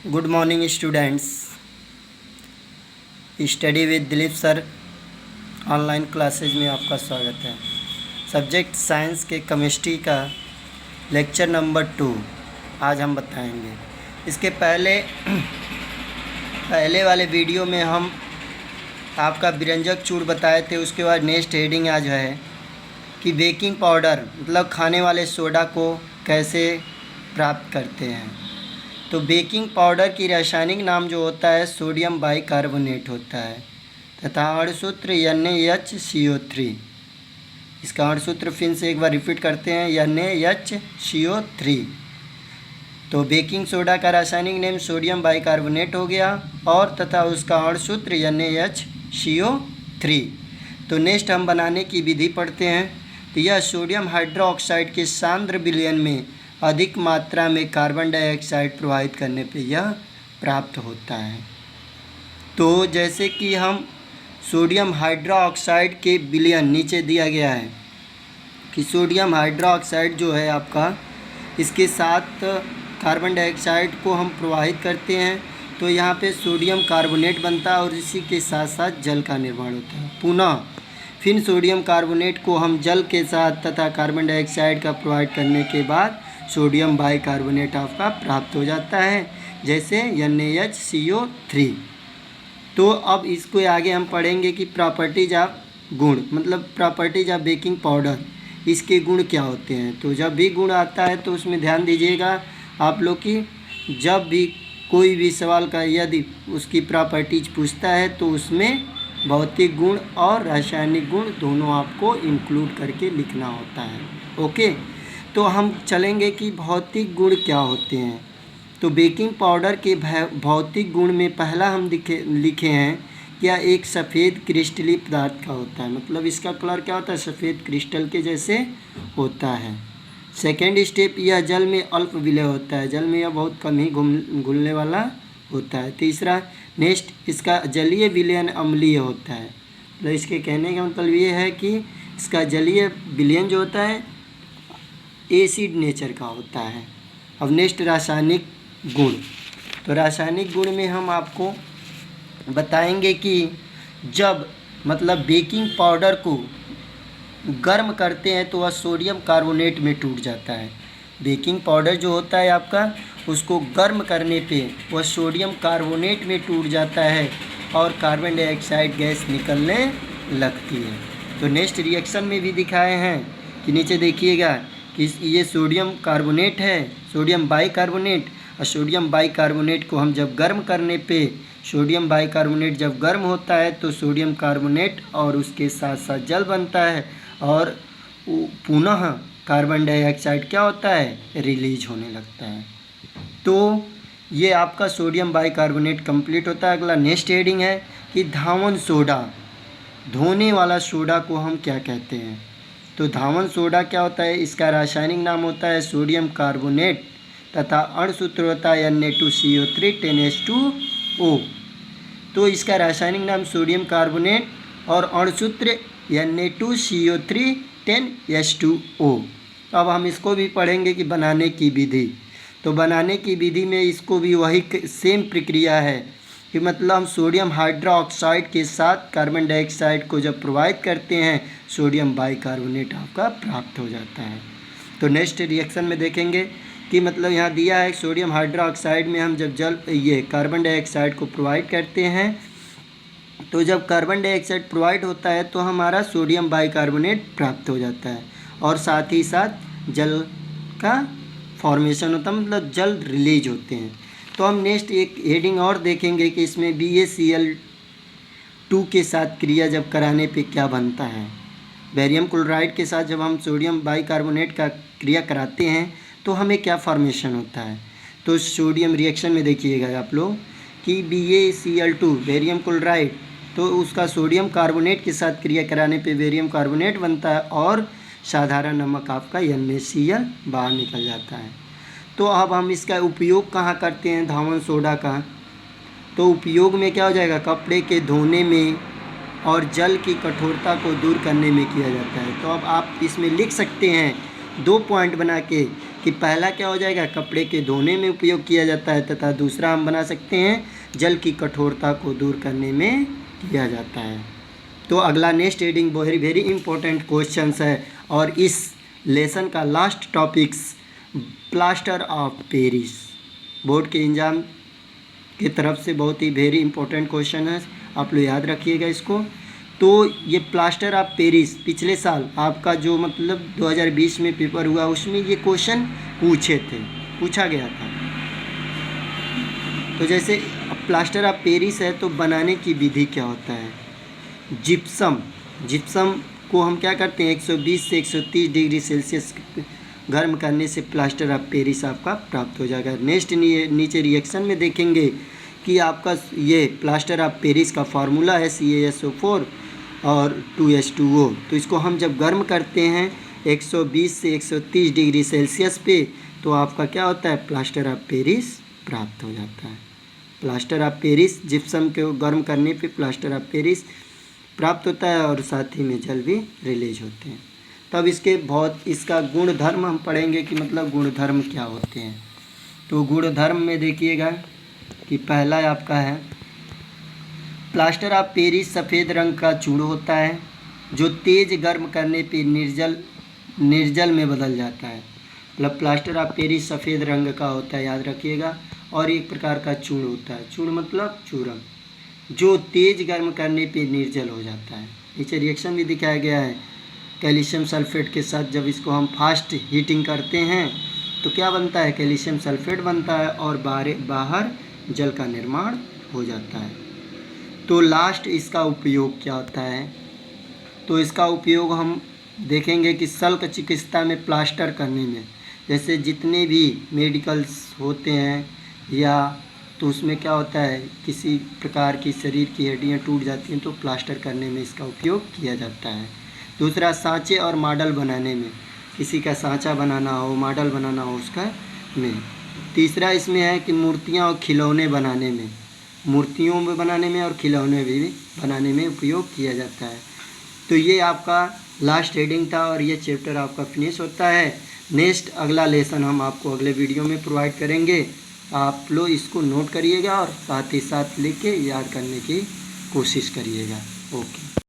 Good morning students. Study with Dilip sir online classes में आपका स्वागत है। सब्जेक्ट साइंस के केमिस्ट्री का लेक्चर नंबर 2 आज हम बताएंगे। इसके पहले वाले वीडियो में हम आपका व्यंजक चूर्ण बताए थे। उसके बाद नेक्स्ट हेडिंग आज है कि बेकिंग पाउडर मतलब खाने वाले सोडा को कैसे प्राप्त करते हैं। तो बेकिंग पाउडर की रासायनिक नाम जो होता है सोडियम बाइकार्बोनेट होता है तथा अणुसूत्र NaHCO3। इसका अणुसूत्र फिर से एक बार रिपीट करते हैं, NaHCO3। तो बेकिंग सोडा का रासायनिक नाम सोडियम बाइकार्बोनेट हो गया और तथा उसका अणुसूत्र NaHCO3। तो नेक्स्ट हम बनाने की विधि पढ़ते हैं। तो यह सोडियम हाइड्रोक्साइड के सांद्र विलयन में अधिक मात्रा में कार्बन डाइऑक्साइड प्रवाहित करने पे यह प्राप्त होता है। तो जैसे कि हम सोडियम हाइड्रोक्साइड के विलयन नीचे दिया गया है कि सोडियम हाइड्रोक्साइड जो है आपका, इसके साथ कार्बन डाइऑक्साइड को हम प्रवाहित करते हैं तो यहाँ पे सोडियम कार्बोनेट बनता है और इसी के साथ साथ जल का निर्माण होता है। पुनः फिर सोडियम कार्बोनेट को हम जल के साथ तथा कार्बन डाइऑक्साइड का प्रवाहित करने के बाद सोडियम बाइकार्बोनेट आपका प्राप्त हो जाता है, जैसे NaHCO3। तो अब इसको आगे हम पढ़ेंगे कि प्रॉपर्टीज ऑफ गुण मतलब प्रॉपर्टीज ऑफ बेकिंग पाउडर, इसके गुण क्या होते हैं। तो जब भी गुण आता है तो उसमें ध्यान दीजिएगा आप लोग कि जब भी कोई भी सवाल का यदि उसकी प्रॉपर्टीज पूछता है तो उसमें भौतिक गुण और रासायनिक गुण दोनों आपको इंक्लूड करके लिखना होता है। ओके, तो हम चलेंगे कि भौतिक गुण क्या होते हैं। तो बेकिंग पाउडर के भौतिक गुण में पहला हम लिखे हैं क्या एक सफ़ेद क्रिस्टली पदार्थ का होता है, मतलब इसका कलर क्या होता है, सफ़ेद क्रिस्टल के जैसे होता है। सेकेंड स्टेप, यह जल में अल्प विलय होता है, जल में यह बहुत कम ही घुलने वाला होता है। तीसरा नेक्स्ट, इसका जलीय विलयन अम्लीय होता है। तो इसके कहने का मतलब ये है कि इसका जलीय विलयन जो होता है एसिड नेचर का होता है। अब नेक्स्ट रासायनिक गुण। तो रासायनिक गुण में हम आपको बताएंगे कि जब मतलब बेकिंग पाउडर को गर्म करते हैं तो वह सोडियम कार्बोनेट में टूट जाता है। बेकिंग पाउडर जो होता है आपका, उसको गर्म करने पे वह सोडियम कार्बोनेट में टूट जाता है और कार्बन डाइऑक्साइड गैस निकलने लगती है। तो नेक्स्ट रिएक्शन में भी दिखाए हैं कि नीचे देखिएगा कि ये सोडियम कार्बोनेट है, सोडियम बाइकार्बोनेट, और सोडियम बाइकार्बोनेट को हम जब गर्म करने पे सोडियम बाइकार्बोनेट जब गर्म होता है तो सोडियम कार्बोनेट और उसके साथ साथ जल बनता है और पुनः कार्बन डाइऑक्साइड क्या होता है, रिलीज होने लगता है। तो ये आपका सोडियम बाइकार्बोनेट कंप्लीट होता है। अगला नेक्स्ट हेडिंग है कि धावन सोडा, धोने वाला सोडा को हम क्या कहते हैं। तो धावन सोडा क्या होता है, इसका रासायनिक नाम होता है सोडियम कार्बोनेट तथा अणुसूत्र होता है Na2CO3 10H2O। तो इसका रासायनिक नाम सोडियम कार्बोनेट और अणुसूत्र Na2CO3 10H2O। अब हम इसको भी पढ़ेंगे कि बनाने की विधि। तो बनाने की विधि में इसको भी वही सेम प्रक्रिया है कि मतलब हम सोडियम हाइड्रोक्साइड के साथ कार्बन डाइऑक्साइड को जब प्रवाहित करते हैं सोडियम बाइकार्बोनेट आपका प्राप्त हो जाता है। तो नेक्स्ट रिएक्शन में देखेंगे कि मतलब यहाँ दिया है सोडियम हाइड्रोक्साइड में हम जब ये कार्बन डाइऑक्साइड को प्रोवाइड करते हैं तो जब कार्बन डाइऑक्साइड प्रोवाइड होता है तो हमारा सोडियम बाइकार्बोनेट प्राप्त हो जाता है और साथ ही साथ जल का फॉर्मेशन होता है, मतलब जल रिलीज होते हैं। तो हम नेक्स्ट एक हेडिंग और देखेंगे कि इसमें BaCl2 के साथ क्रिया जब कराने पे क्या बनता है। बेरियम क्लोराइड के साथ जब हम सोडियम बाइकार्बोनेट का क्रिया कराते हैं तो हमें क्या फॉर्मेशन होता है। तो सोडियम रिएक्शन में देखिएगा आप लोग कि BaCl2 बेरियम क्लोराइड, तो उसका सोडियम कार्बोनेट के साथ क्रिया कराने पे बेरियम कार्बोनेट बनता है और साधारण नमक आपका NaCl बाहर निकल जाता है। तो अब हम इसका उपयोग कहाँ करते हैं धावन सोडा का। तो उपयोग में क्या हो जाएगा, कपड़े के धोने में और जल की कठोरता को दूर करने में किया जाता है। तो अब आप इसमें लिख सकते हैं 2 पॉइंट बना के कि पहला क्या हो जाएगा, कपड़े के धोने में उपयोग किया जाता है, तथा दूसरा हम बना सकते हैं जल की कठोरता को दूर करने में किया जाता है। तो अगला next heading very very important questions है, और इस लेसन का last topics plaster of Paris. Board के एग्जाम की तरफ से बहुत ही वेरी इंपॉर्टेंट क्वेश्चन है, आप लोग याद रखिएगा इसको। तो ये प्लास्टर ऑफ पेरिस पिछले साल आपका जो मतलब 2020 में पेपर हुआ उसमें ये क्वेश्चन पूछा गया था। तो जैसे प्लास्टर ऑफ पेरिस है तो बनाने की विधि क्या होता है। जिप्सम को हम क्या करते हैं, 120 से 130 डिग्री सेल्सियस गर्म करने से प्लास्टर ऑफ पेरिस आपका प्राप्त हो जाएगा। नेक्स्ट नीचे रिएक्शन में देखेंगे कि आपका ये प्लास्टर ऑफ पेरिस का फार्मूला है CaSO4 और 2H2O। तो इसको हम जब गर्म करते हैं 120 से 130 डिग्री सेल्सियस पे, तो आपका क्या होता है, प्लास्टर ऑफ पेरिस प्राप्त हो जाता है। प्लास्टर ऑफ पेरिस जिप्सम को गर्म करने पे प्लास्टर ऑफ पेरिस प्राप्त होता है, और साथ ही में जल भी रिलीज होते हैं। तब इसका गुणधर्म हम पढ़ेंगे कि मतलब गुणधर्म क्या होते हैं। तो गुणधर्म में देखिएगा कि पहला आपका है प्लास्टर ऑफ पेरिस सफ़ेद रंग का चूर्ण होता है जो तेज़ गर्म करने पे निर्जल में बदल जाता है। मतलब प्लास्टर ऑफ पेरिस सफ़ेद रंग का होता है, याद रखिएगा, और एक प्रकार का चूर्ण होता है। चूर्ण मतलब चूरन, जो तेज़ गर्म करने पे निर्जल हो जाता है। नीचे रिएक्शन भी दिखाया गया है। कैल्शियम सल्फेट के साथ जब इसको हम फास्ट हीटिंग करते हैं तो क्या बनता है, कैल्शियम सल्फेट बनता है और बाहर जल का निर्माण हो जाता है। तो लास्ट इसका उपयोग क्या होता है, तो इसका उपयोग हम देखेंगे कि शल्क चिकित्सा में प्लास्टर करने में, जैसे जितने भी मेडिकल्स होते हैं या तो उसमें क्या होता है, किसी प्रकार की शरीर की हड्डियाँ टूट जाती हैं तो प्लास्टर करने में इसका उपयोग किया जाता है। दूसरा सांचे और मॉडल बनाने में, किसी का सांचा बनाना हो, मॉडल बनाना हो उसका में। तीसरा इसमें है कि मूर्तियाँ और खिलौने बनाने में, मूर्तियों में बनाने में और खिलौने भी बनाने में उपयोग किया जाता है। तो ये आपका लास्ट हेडिंग था और ये चैप्टर आपका फिनिश होता है। नेक्स्ट अगला लेसन हम आपको अगले वीडियो में प्रोवाइड करेंगे। आप लोग इसको नोट करिएगा और साथ ही साथ लिख के याद करने की कोशिश करिएगा। ओके।